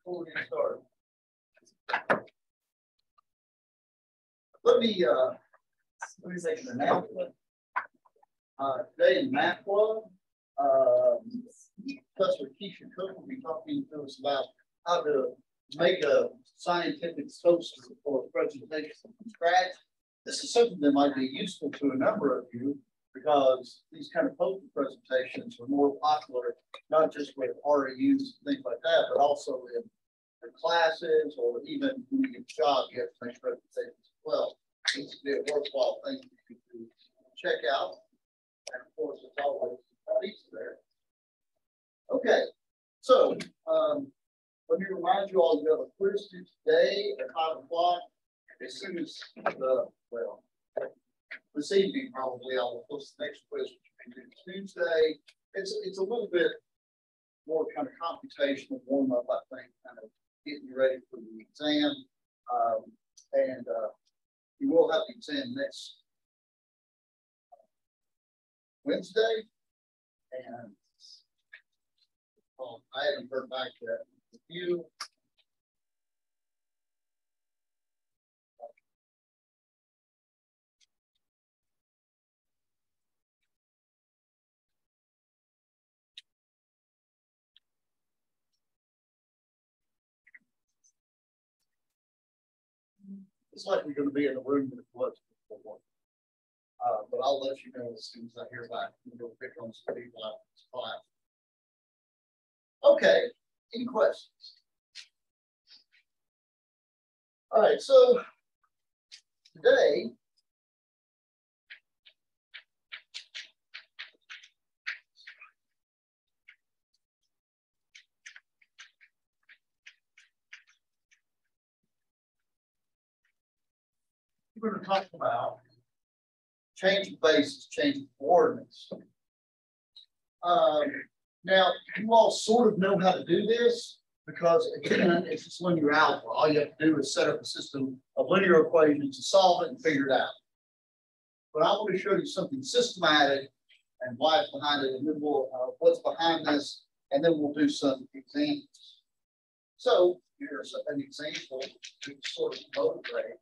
Before we get started, let me make an announcement. Today in Math Club, Professor Keisha Cook will be talking to us about how to make a scientific toaster for a presentation from scratch. This is something that might be useful to a number of you because these kind of poster presentations are more popular, not just with REUs and things like that, but also in classes or even when you get a job, you have to make presentations as well. It needs to be a worthwhile thing for you to check out. And of course, it's always pizza there. Okay, so let me remind you all, you have a quiz due today at 5 o'clock. As soon as this evening, probably I'll post the next quiz, which will be Tuesday. It's a little bit more kind of computational warm up, I think, kind of getting you ready for the exam. You will have the exam next Wednesday. And I haven't heard back yet with you. It's like we're going to be in a room that it was before. But I'll let you know as soon as I hear back. We'll pick on some people out in this class. Okay, any questions? All right, so today, we're going to talk about change of basis, change of coordinates. Now, you all sort of know how to do this because, again, it's just linear algebra. All you have to do is set up a system of linear equations to solve it and figure it out. But I want to show you something systematic and why it's behind it, and then we'll what's behind this, and then we'll do some examples. So here's an example to sort of motivate.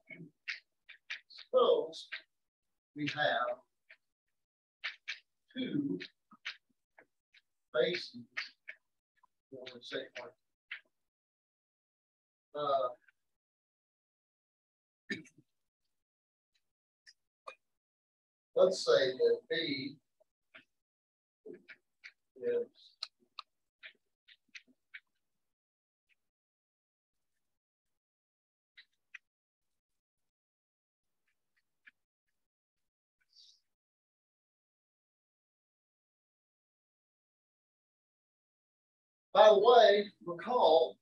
Suppose we have two bases. Let's say that B is by the way, recall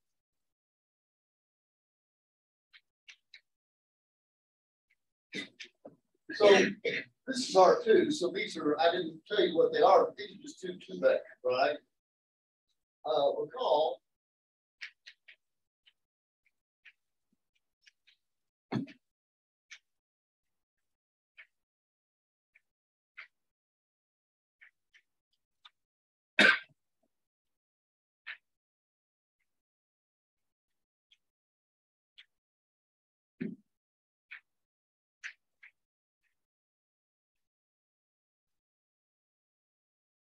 so this is R2. So these are, I didn't tell you what they are, but these are just two vectors, right? Recall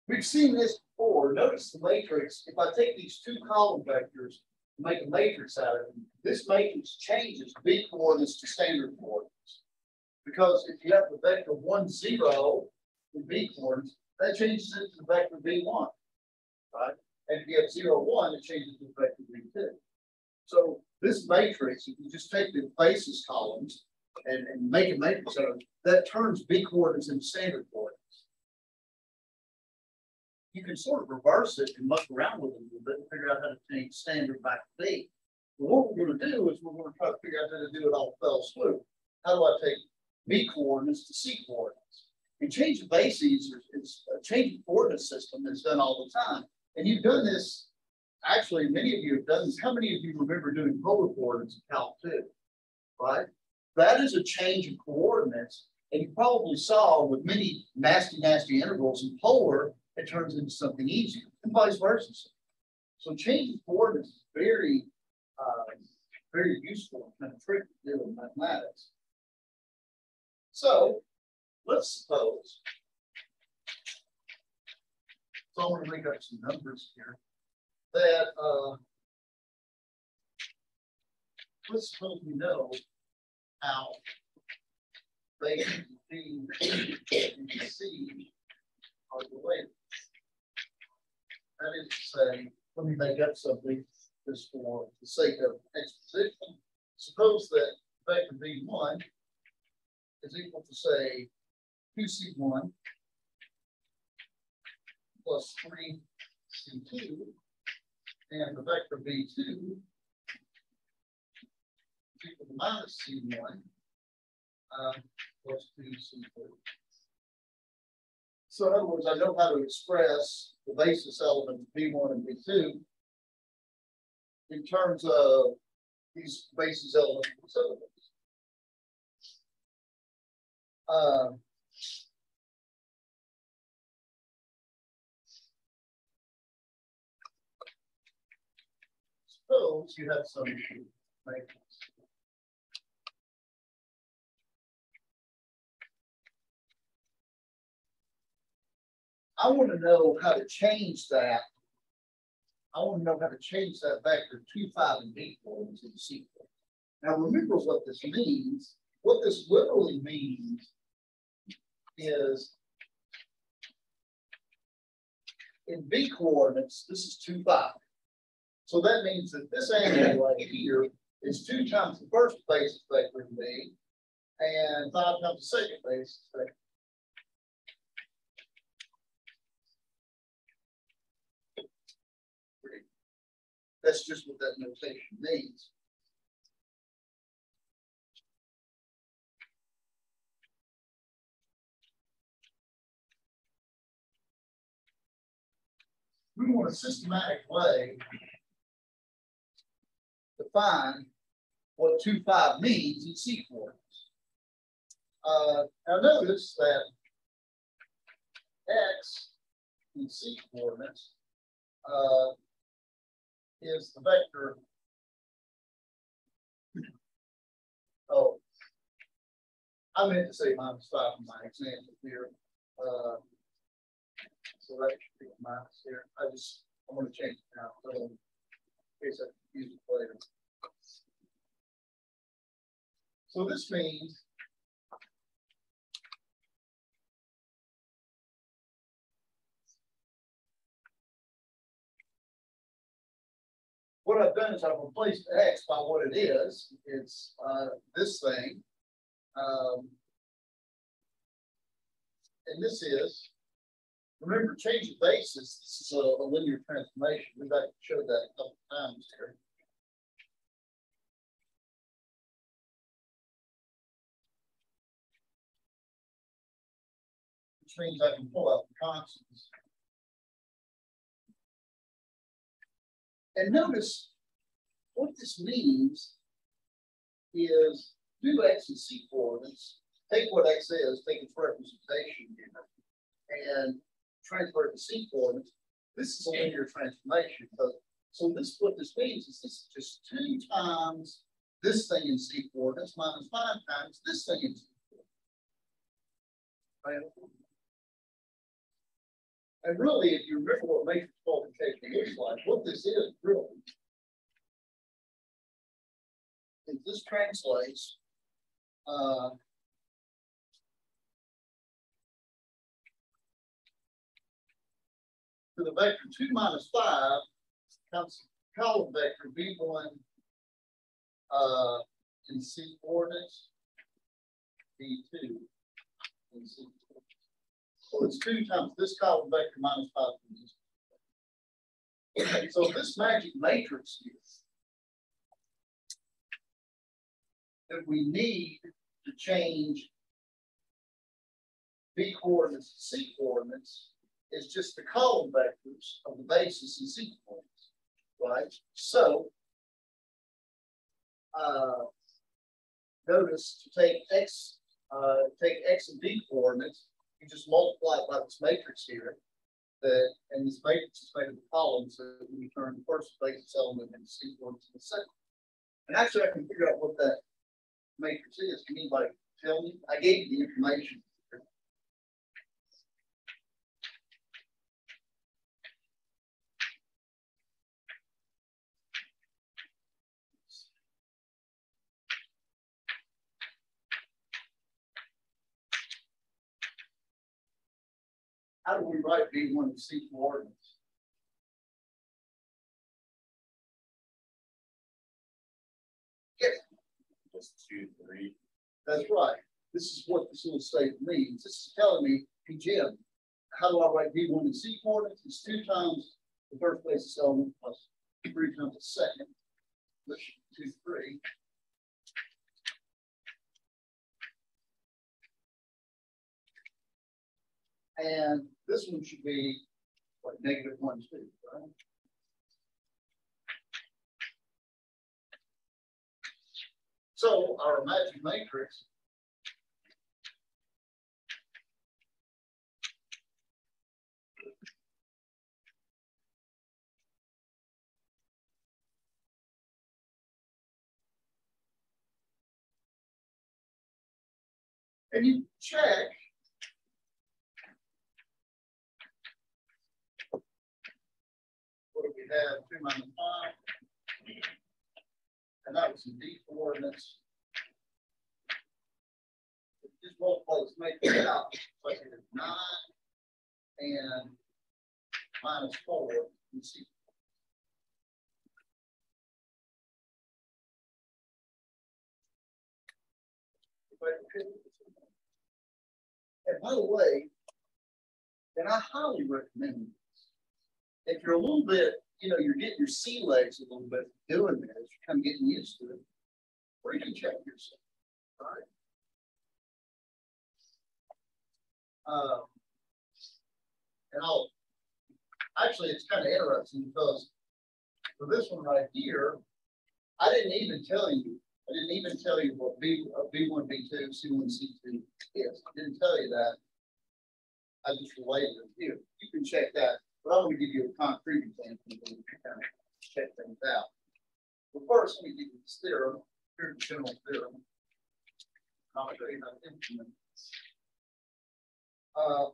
we've seen this before. Notice the matrix. If I take these two column vectors and make a matrix out of them, this matrix changes B coordinates to standard coordinates. Because if you have the vector 1, 0 in B coordinates, that changes it to the vector B1, right? And if you have 0, 1, it changes to the vector B2. So this matrix, if you just take the basis columns and make a matrix out of it, that turns B coordinates into standard coordinates. You can sort of reverse it and muck around with it a little bit and figure out how to change standard back to B. But what we're going to do is we're going to try to figure out how to do it all fell swoop. How do I take B coordinates to C coordinates? And change of bases, it's a change of coordinate system that's done all the time. And you've done this, actually, many of you have done this. How many of you remember doing polar coordinates in Calc 2? Right? That is a change of coordinates. And you probably saw with many nasty intervals in polar, it turns into something easier, and vice versa. So change of coordinates is very very useful and kind of tricky to do in mathematics. So let's suppose, so I'm going to make up some numbers here, that let's suppose we know how bases B and C are related. That is to say, let me make up something just for the sake of exposition. Suppose that vector B1 is equal to, say, 2C1 plus 3C2, and the vector B2 is equal to minus C1 plus 2C2. So in other words, I know how to express the basis elements B1 and B2 in terms of these basis elements and syllables. Suppose you have some matrix. I want to know how to change that. I want to know how to change that vector 2, 5, and B4 into the C4. Now remember what this means. What this literally means is in B coordinates, this is 2, 5. So that means that this angle right here is 2 times the first basis vector in B and 5 times the second basis vector. That's just what that notation means. We want a systematic way to find what 2, 5 means in C coordinates. Now notice that X in C coordinates is the vector. Oh, I meant to say minus 5 in my example here. So that should be a minus here. I'm going to change it now, so in case I confuse it later. So this means what I've done is I've replaced X by what it is. It's this thing. And this is, remember, change of basis. This is a linear transformation. We've actually showed that a couple of times here. Which means I can pull out the constants. And notice what this means is do X and C coordinates, take what X is, take its representation here, and transfer it to C coordinates. This is a linear transformation. So this what this means is this is just 2 times this thing in C coordinates minus 5 times this thing in C coordinates. Right? And really, if you remember what matrix multiplication looks like, what this is really is this translates to the vector 2 minus 5 comes column vector B1 in C coordinates, B2 in C coordinates. So it's 2 times this column vector minus 5 from this. So this magic matrix here that we need to change B coordinates to C coordinates is just the column vectors of the basis in C coordinates, right? So notice to take X and B coordinates, you just multiply it by this matrix here, and this matrix is made of the columns, so we turn the first basis element into C coordinates in the second. And actually, I can figure out what that matrix is. Can anybody tell me? I gave you the information. How do we write B1 and C coordinates? Yes. Just 2, 3. That's right. This is what this little statement means. This is telling me, hey, Jim, how do I write B1 and C coordinates? It's 2 times the first basis element plus 3 times the second, which is 2, 3. And this one should be what, -1, 2, right? So our magic matrix and you check what do we have? 2 minus 5. And that was in D coordinates. Just multiply this matrix out. So I get 9 and -4 in C. And by the way, and I highly recommend this. If you're a little bit, you're getting your sea legs a little bit doing this, you're kind of getting used to it, or you can check yourself, right? And actually, it's kind of interesting because for this one right here, I didn't even tell you what B1, B2, C1, C2 is. I didn't tell you that. I just related it here. You can check that, but I'm going to give you a concrete example to kind of check things out. But first, let me give you this theorem. Here's the general theorem. I'll show you how to implement this.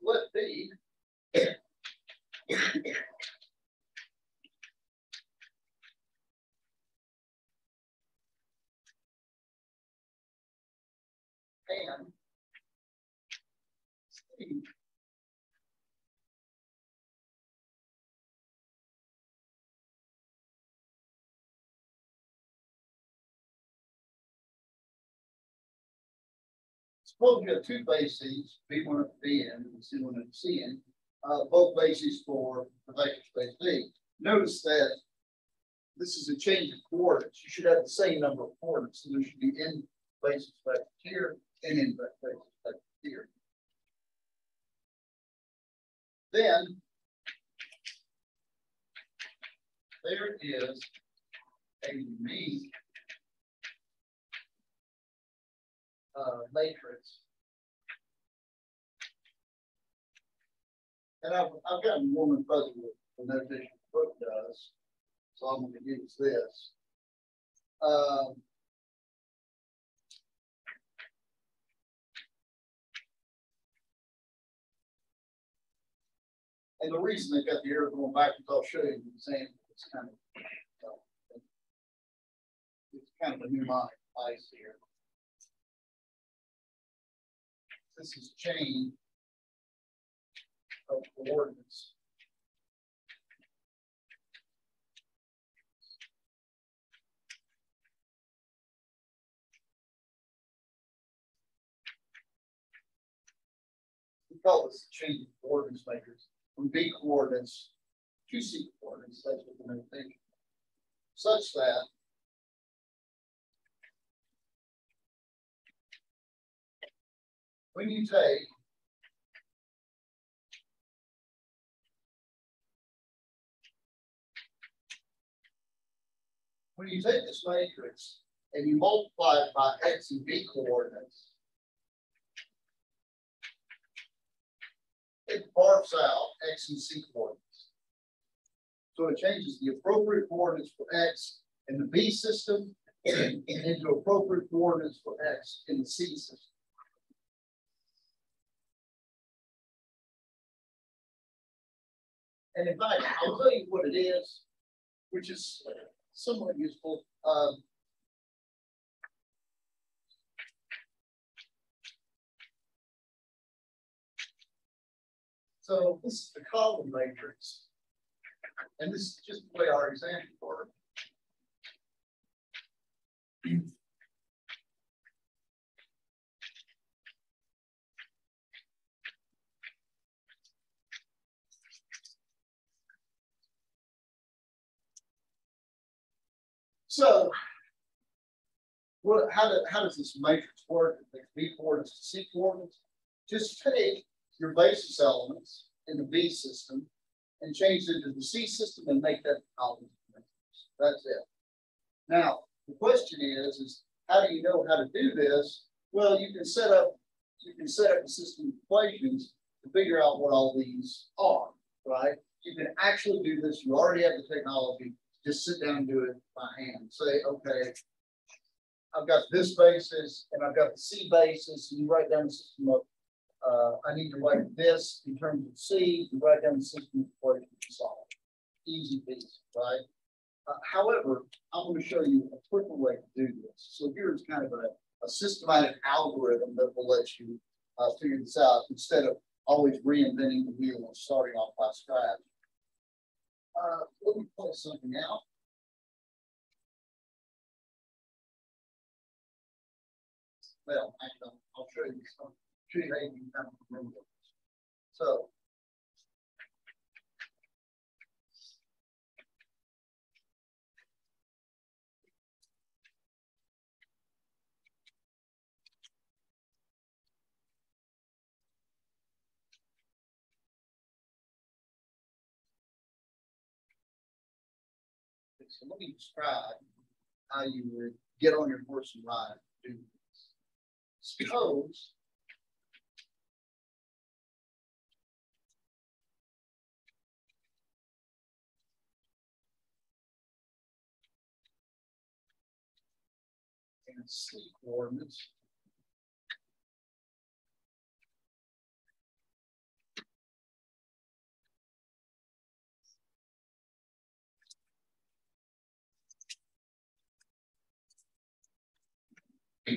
Let B and C suppose you have 2 bases, B1 at Bn and C1 at Cn, both bases for the vector space V. Notice that this is a change of coordinates. You should have the same number of coordinates. So there should be n basis vector here and n basis vector here. Then there is a unique matrix. And I've gotten warm and fuzzy with the notation the book does, so I'm going to use this. And the reason they got the arrow going back is I'll show you the example. It's kind of a mnemonic device here. This is a chain of coordinates. We call this a chain of coordinates matrix. From B coordinates to C coordinates, that's what the notation. Such that when you take this matrix and you multiply it by X and B coordinates, it barfs out X and C coordinates. So it changes the appropriate coordinates for X in the B system into appropriate coordinates for X in the C system. And in fact, I'll tell you what it is, which is somewhat useful. So this is the column matrix. And this is just the way our examples work. So, how does this matrix work? It makes B coordinates to C coordinates. Just take your basis elements in the B system and change it to the C system and make that column. That's it. Now, the question is how do you know how to do this? Well, you can set up a system of equations to figure out what all these are, right? You can actually do this. You already have the technology. Just sit down and do it by hand. Say, okay, I've got this basis and I've got the C basis, and you write down the system of, I need to write this in terms of C, you write down the system of equations to solve. Easy peasy, right? However, I'm going to show you a quicker way to do this. So here's kind of a systematic algorithm that will let you figure this out instead of always reinventing the wheel and starting off by scratch. Let me pull something out. Well, actually, I'll show you some. Show you how you can kind of remember this. So, so let me describe how you would get on your horse and ride and do this. Suppose and C coordinates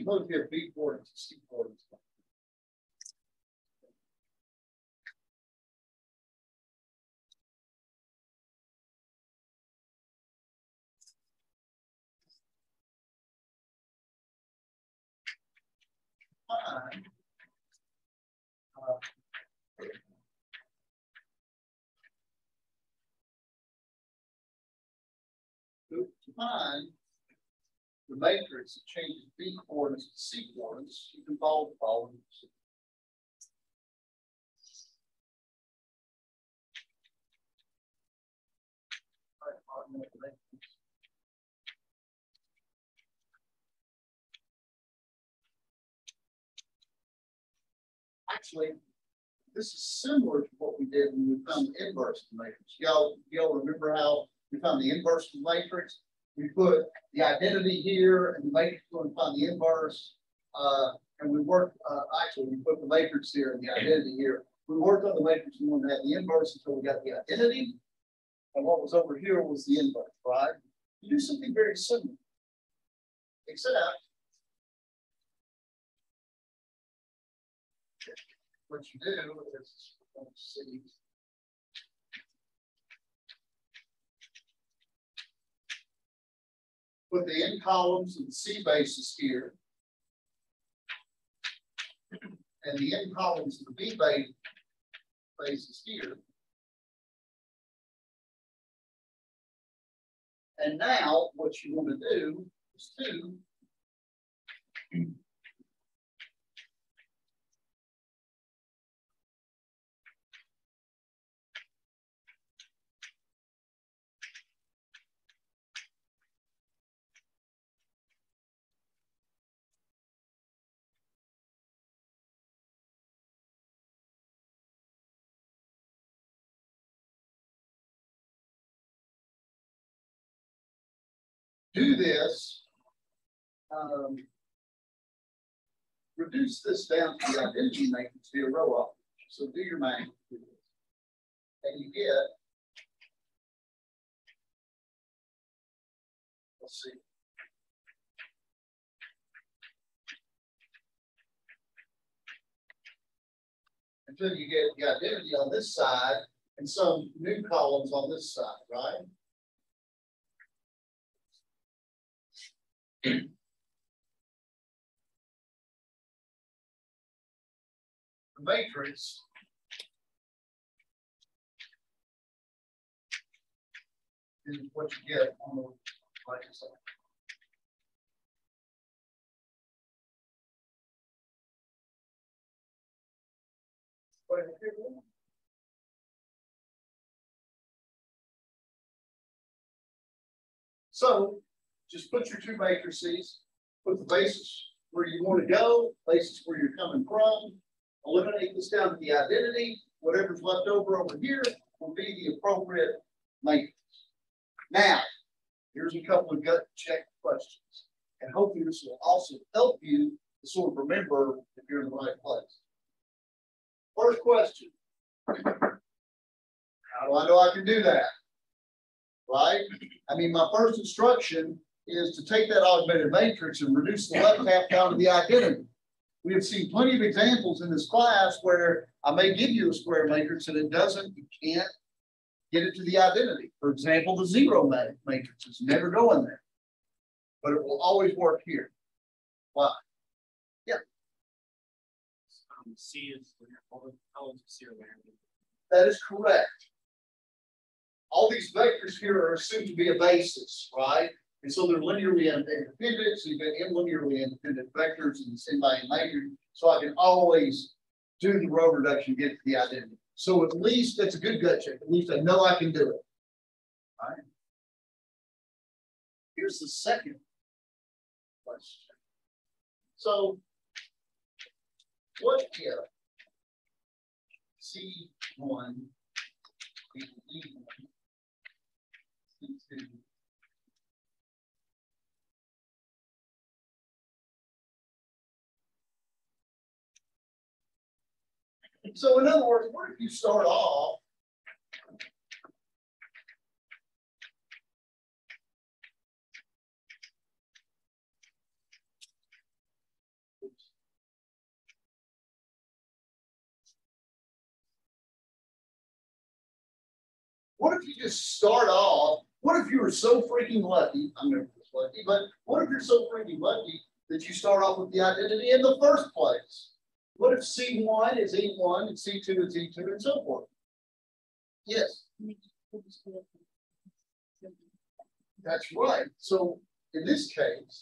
both here B coordinates and C coordinates. To find the matrix that changes B coordinates to C coordinates, you can follow the following. Actually, this is similar to what we did when we found the inverse of the matrix. Y'all remember how we found the inverse of the matrix? We put the identity here and the matrix going to find the inverse. And we worked, actually, we put the matrix here and the identity here. We worked on the matrix and wanted to have the inverse until we got the identity. And what was over here was the inverse, right? You do something very similar, except what you do is, let's see. Put the n columns of the C basis here, and the n columns of the B basis here. And now what you want to do is to do this reduce this down to the identity matrix via row operation. So do your math. And you get, let's see. Until you get the identity on this side and some new columns on this side, right? The matrix is what you get on the right side. So just put your two matrices, put the basis where you want to go, basis where you're coming from, eliminate this down to the identity. Whatever's left over here will be the appropriate matrix. Now, here's a couple of gut check questions. And hopefully this will also help you to sort of remember if you're in the right place. First question. How do I know I can do that? Right? I mean, my first instruction is to take that augmented matrix and reduce the left half down to the identity. We have seen plenty of examples in this class where I may give you a square matrix and it doesn't, you can't get it to the identity. For example, the zero matrix is never going there, but it will always work here. Why? Yeah. C is all the columns of C are linear. That is correct. All these vectors here are assumed to be a basis, right? And so they're linearly independent, so you've got linearly independent vectors in the symbiotic matrix. So I can always do the row reduction, get to the identity. So at least that's a good gut check. At least I know I can do it. All right. Here's the second question. So what if C1 equals E1, C2 so in other words, what if you start off what if you just start off? What if you were so freaking lucky? I'm never this lucky, but what if you're so freaking lucky that you start off with the identity in the first place? What if C1 is E1 and C2 is E2 and so forth? Yes. That's right. So in this case,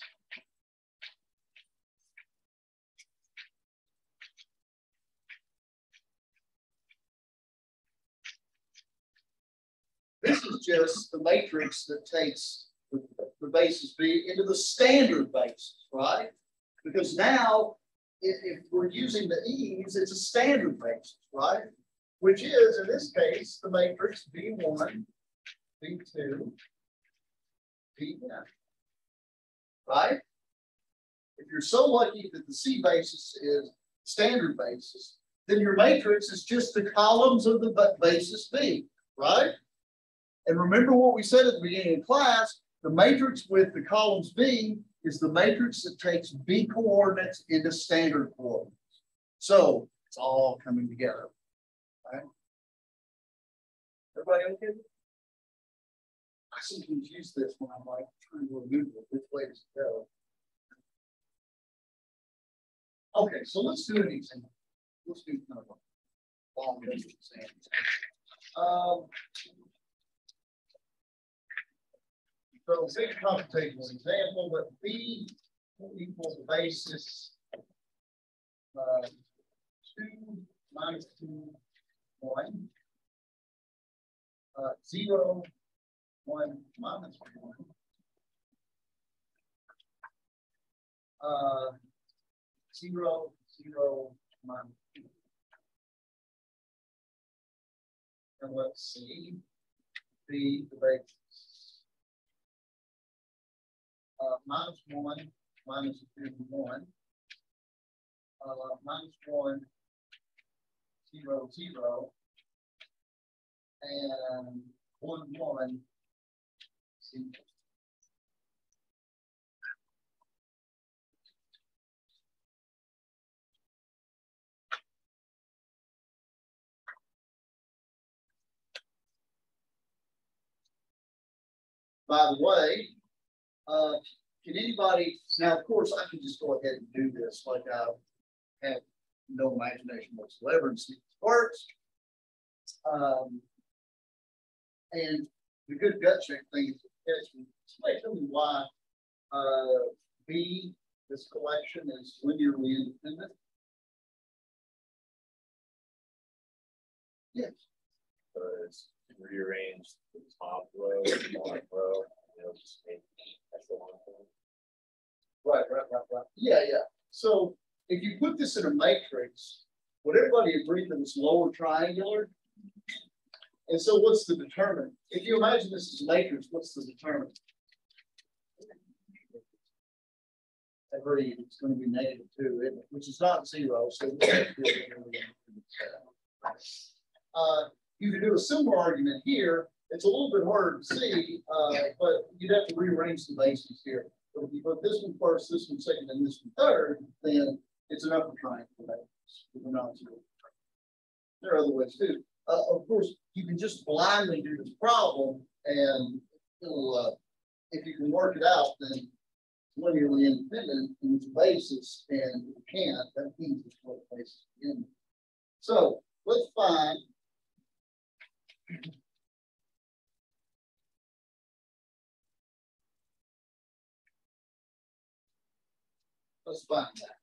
this is just the matrix that takes the basis B into the standard basis, right? Because now, if we're using the E's, it's a standard basis, right? Which is, in this case, the matrix B1, B2, Bn, right? If you're so lucky that the C basis is standard basis, then your matrix is just the columns of the basis B, right? And remember what we said at the beginning of class, the matrix with the columns B is the matrix that takes B coordinates into standard coordinates. So it's all coming together. Right? Everybody okay? I sometimes use this when I'm like trying to remove it. Which way does it go? Okay, so let's do an example. Let's do kind of a long example. So say a computational example, but B equals basis 2 minus 2, 1, 0, 1 minus 1, 0, 0 minus 2. And let's see, B the basis. Minus 1, minus 2, 1. Minus 1, 0, 0. And 1, 1. See. By the way, can anybody, now of course I can just go ahead and do this like I have no imagination whatsoever and see if it works. And the good gut check thing is somebody tell me why B, this collection is linearly independent. Yes. It's rearranged the top row, the bottom row, just make extra one thing. Right. Yeah. So if you put this in a matrix, would everybody agree that it's lower triangular? And so what's the determinant? If you imagine this is a matrix, what's the determinant? Agreed, it's going to be -2, isn't it? Which is not 0. So you can do a similar argument here. It's a little bit harder to see, but you'd have to rearrange the bases here. But if you put this one first, this one second, and this one third, then it's an upper triangle matrix. There are other ways too. Of course, you can just blindly do this problem, and it'll, if you can work it out, then it's linearly independent in its basis, and if you can't, that means it's what basis in. So let's find. Let's find that.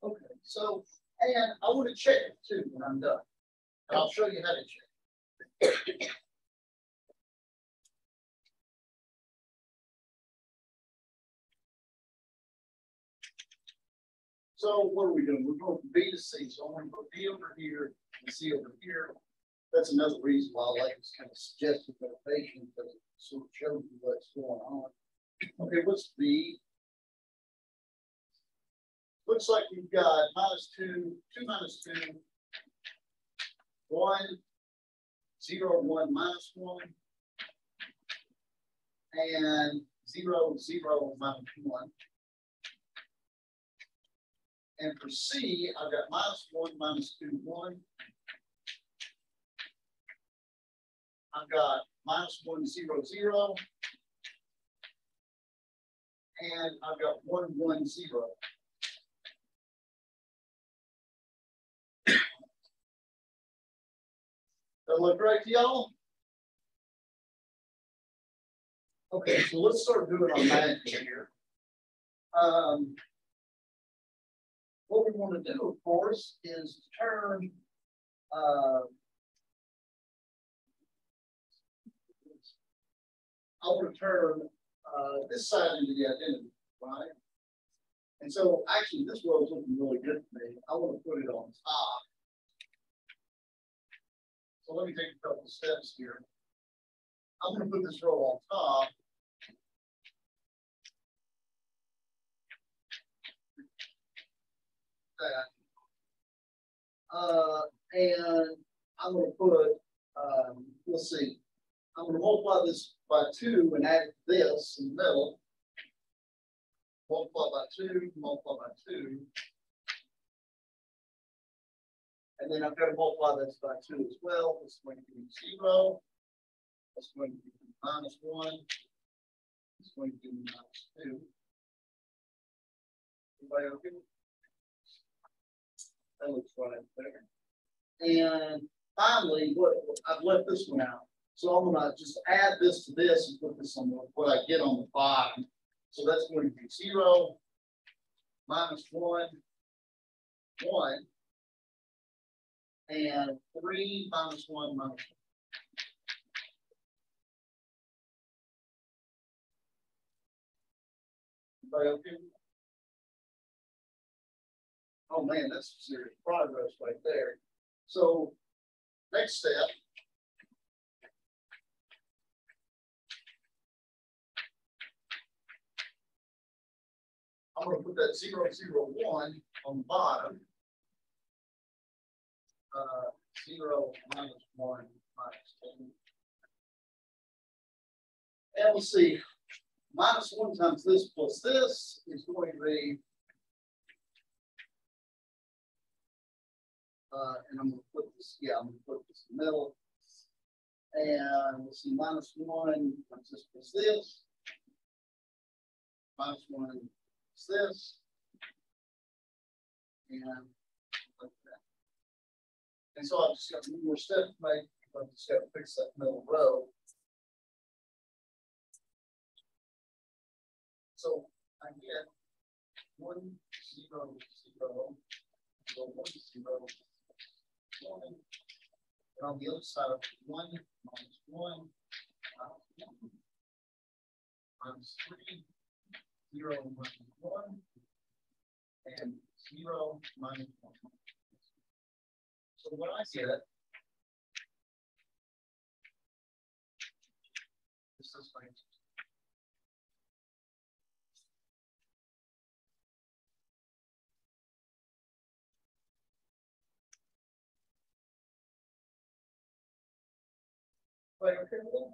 Okay, so, and I want to check it too when I'm done. And I'll show you how to check. So what are we doing? We're going from B to C. So I'm going to put B over here and C over here. That's another reason why I like this kind of suggestive notation, because it sort of shows you what's going on. Okay, what's B? Looks like we've got -2, 2 minus 2, 1, 0, 1, -1, and 0, 0, -1. And for C, I've got -1, -2, 1. I've got -1, 0, 0. And I've got 1, 1, 0. That look right to y'all? Okay, so let's start doing our math here. What we want to do, of course, is turn I want to turn this side into the identity, right? And so actually this row is looking really good for me. I want to put it on top. So let me take a couple of steps here. I'm going to put this row on top. And I'm going to put, let's see, I'm going to multiply this by 2 and add this in the middle. Multiply by 2, multiply by 2. And then I've got to multiply this by 2 as well. This is going to be 0. That's going to be -1. It's going to be -2. Everybody okay? That looks right there. And finally, what I've left this one out. So I'm going to just add this to this and put this on what I get on the bottom. So that's going to be 0, -1, 1, and 3 -1, -1. Everybody okay? Oh man, that's serious progress right there. So Next step. I'm going to put that 0, 0, 1 on the bottom. 0 minus 1 minus 2. And we'll see. Minus 1 times this plus this is going to be, and I'm going to put this, I'm going to put this in the middle. And we'll see minus 1 times this plus this. Minus 1 is this. And like that. And so I've just got one more step to make. I've just got to fix that middle row. So I get 1, 0, 0, 0, 1, 0, 1. And on the other side of 1 minus 1 minus 3, 0 minus 1, and 0 minus 1. So when I get it, this is my right, okay, well,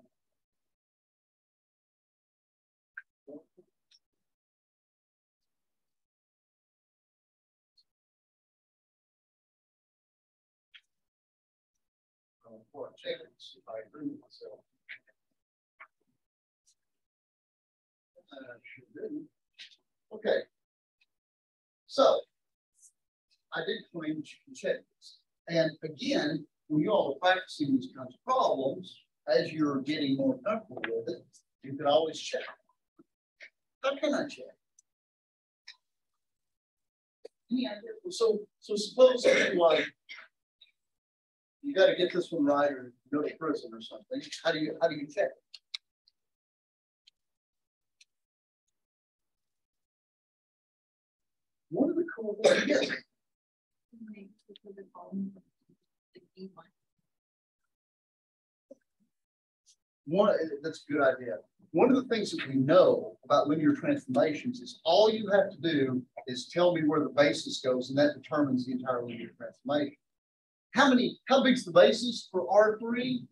before I check it, see if I agree with myself. Okay. So I did claim that you can check this. And again, when you all are practicing these kinds of problems, as you're getting more comfortable with it, you can always check. How can I check? Any idea? So suppose like you got to get this one right or go to prison or something. How do you check it? One of the cool things. That's a good idea. One of the things that we know about linear transformations is all you have to do is tell me where the basis goes, and that determines the entire linear transformation. How big's the basis for R3?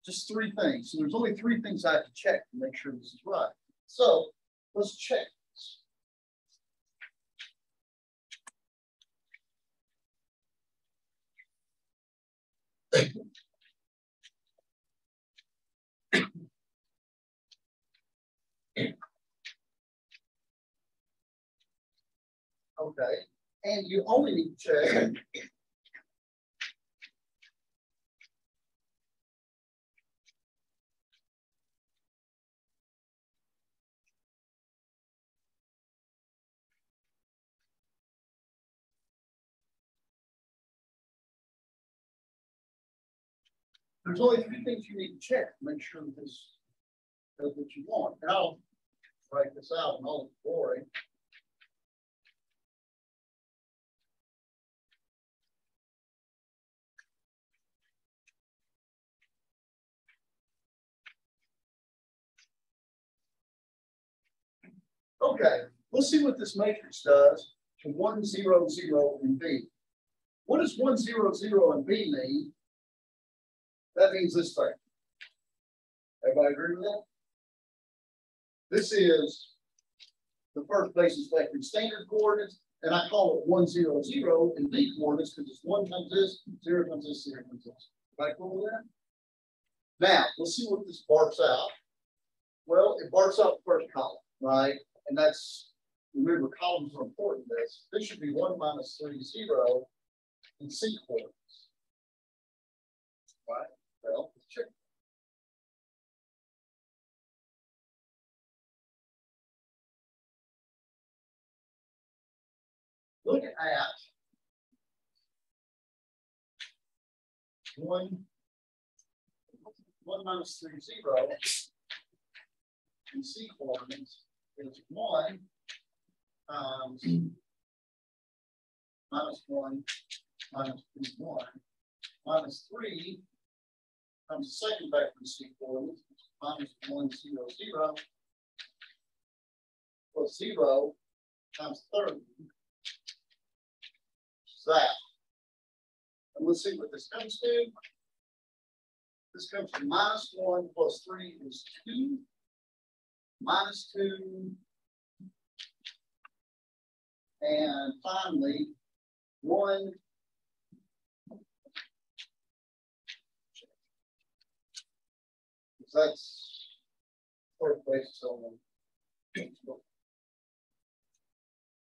Just 3 things. So there's only 3 things I have to check to make sure this is right. So let's check this. Okay, and you only need to check there's only 3 things you need to check to make sure that this does what you want. And I'll write this out in all its glory. Okay, let's see what this matrix does to 1, 0, 0, and B. What does 1, 0, 0, and B mean? That means this thing. Everybody agree with that? This is the first basis vector standard coordinates, and I call it 1, 0, 0 in B coordinates because it's 1 times this, 0 times this, 0 times this. Everybody cool with that? Now, let's see what this barks out. Well, it barks out the first column, right? And that's, remember, columns are important to this. This should be 1 minus 3, 0 in C coordinates. Right? Well, let's check. Look at 1 minus 3, 0 in C coordinates is 1 times minus 1 minus 3, 1 minus 3 comes the second vector in C coordinates, minus 1, 0, 0, plus 0 times 30. That. And let's see what this comes to. This comes to minus 1 plus 3 is 2. Minus 2. And finally, 1. That's third basis only.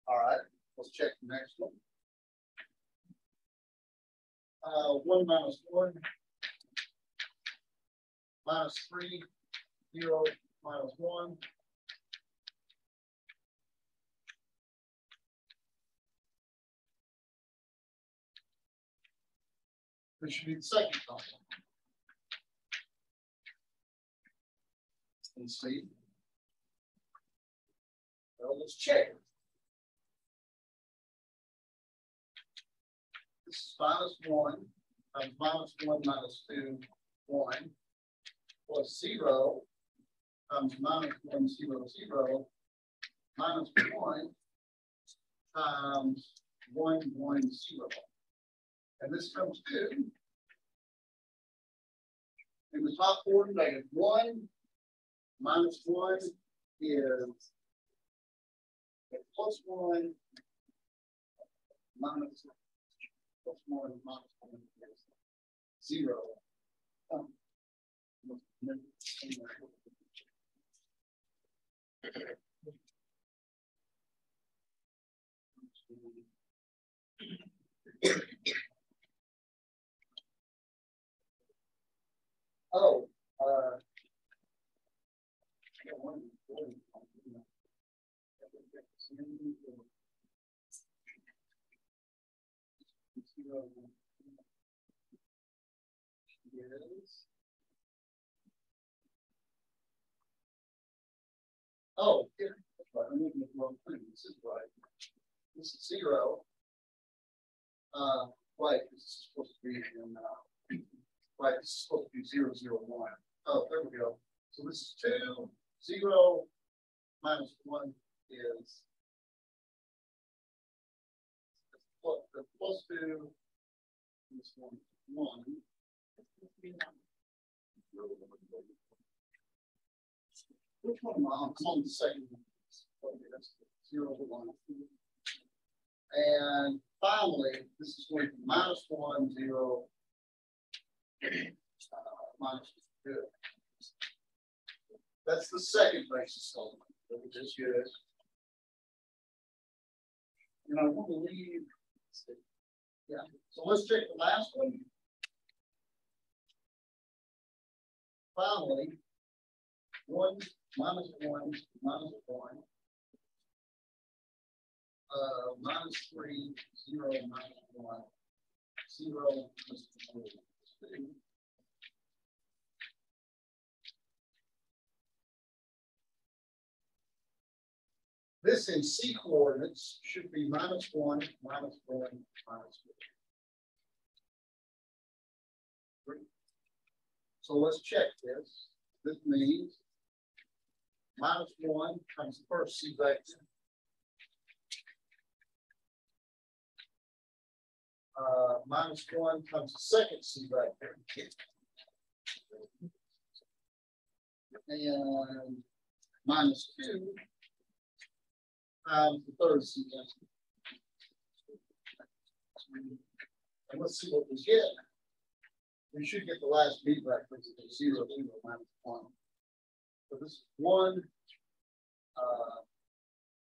All right, let's check the next one. 1 minus 1 minus 3, 0 minus 1. This should be the second column. And see. Well, let's check. This is minus 1 times minus 1 minus 2, 1, plus 0 times minus 1, 0, 0, minus 1 times 1, 1, 0. And this comes to, in the top coordinate, 1 minus 1 is plus 1 minus plus 1 minus 1 is 0. Oh, yes. Oh, yeah, that's right. I'm looking at the wrong thing. This is right. This is 0. Right, this is supposed to be in right, this is supposed to be 0, 0, 1. Oh, there we go. So this is 2, 0 minus 1 is plus 2, this one, 1. Which one am I on? I'm on the second one. Okay, that's 0 to 1. And finally, this is going to be minus 1, 0, minus 2. That's the second basis element that we just used. And I want to leave, yeah. So let's check the last one. Finally, 1 minus 1 minus 1. Minus 3, 0 minus 1. 0 minus 2. This in C coordinates should be minus 1, minus 1, minus 1. So let's check this. This means minus 1 times the first C vector. Minus 1 times the second C vector. And minus 2 times the third C vector. And let's see what we get. We should get the last B vector, 0, 0, minus 1. So this is 1,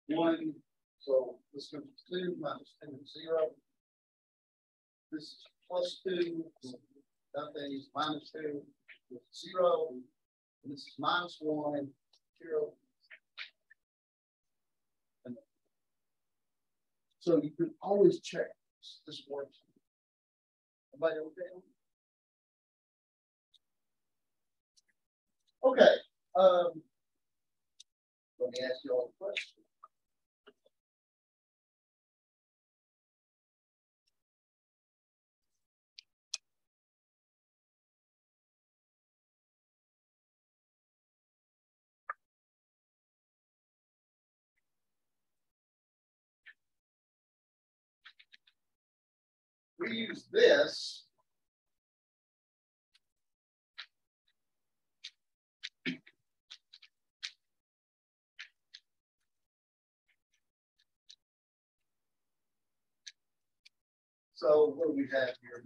1. So this comes to 2 minus 2 is 0. This is plus 2. Nothing is minus 2 is 0. And this is minus 1, 0. And so you can always check this works. Everybody okay? Okay. Let me ask you all a question. we use this. So what do we have here?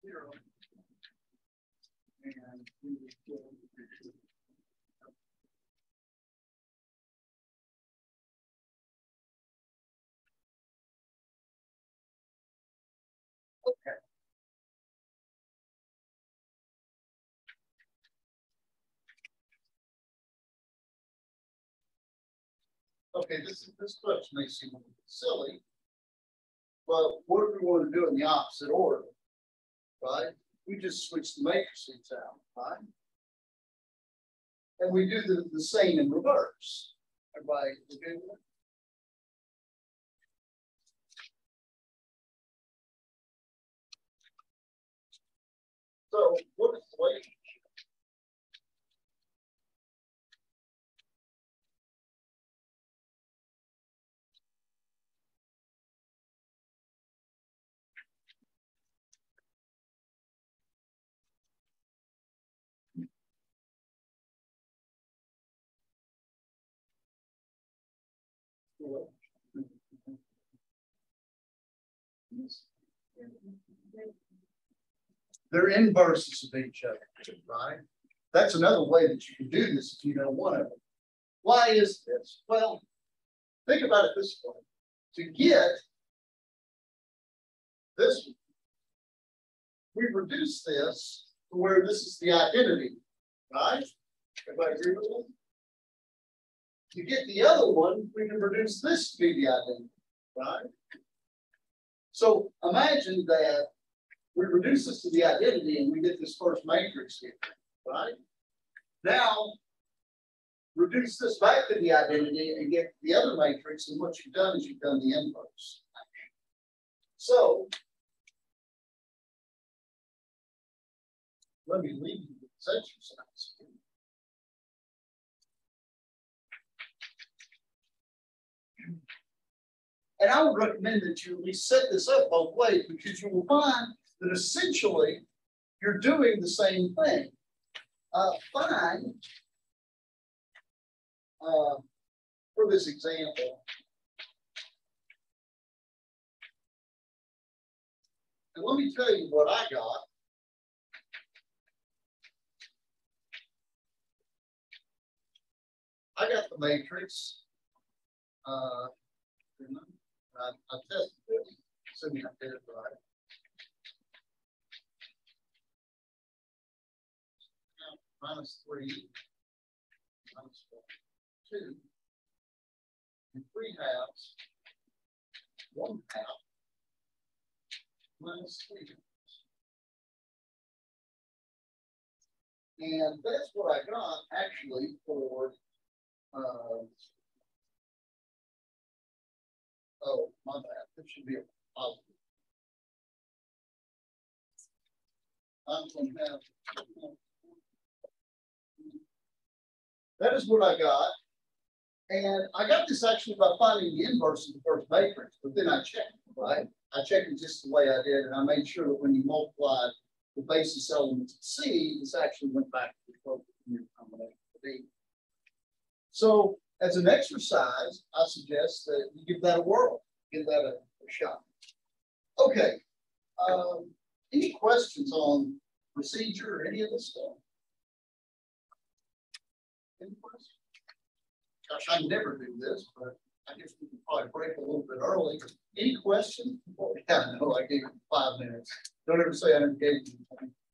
Zero. And we would go okay. Okay, this question may seem a little silly, but what do we want to do in the opposite order? Right? We just switch the matrices out, right? And we do the same in reverse. Everybody okay with it? So what is the way? They're inverses of each other, right? That's another way that you can do this if you know one of them. Why is this? Well, think about it this way. To get this, we reduce this to where this is the identity, right? Everybody agree with me? To get the other one, we can reduce this to be the identity, right? So imagine that we reduce this to the identity and we get this first matrix here, right? Now, reduce this back to the identity and get the other matrix, and what you've done is you've done the inverse. So, let me leave you with this exercise. And I would recommend that you at least set this up both ways, because you will find that essentially you're doing the same thing. Find, for this example, and let me tell you what I got. I got the matrix. I tested this, assuming I did it right. Minus 3, minus 4, 2, and 3 halves, 1 half, minus 3 halves. And that's what I got actually for, oh, my bad, this should be a positive. I'm going to have, that is what I got. And I got this actually by finding the inverse of the first matrix, but then I checked, right? I checked it just the way I did, and I made sure that when you multiplied the basis elements of C, this actually went back to the appropriate combination of D. So as an exercise, I suggest that you give that a whirl, give that a shot. Okay. Any questions on procedure or any of this stuff? Any questions? Gosh, I never do this, but I guess we can probably break a little bit early. Any questions? Oh, yeah, no, I gave you 5 minutes. Don't ever say I didn't give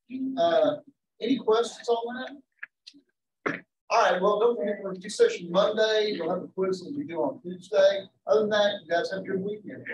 you time. Any questions on that? All right, well, don't forget we're in session Monday. You'll have a quiz that we do on Tuesday. Other than that, you guys have a good weekend.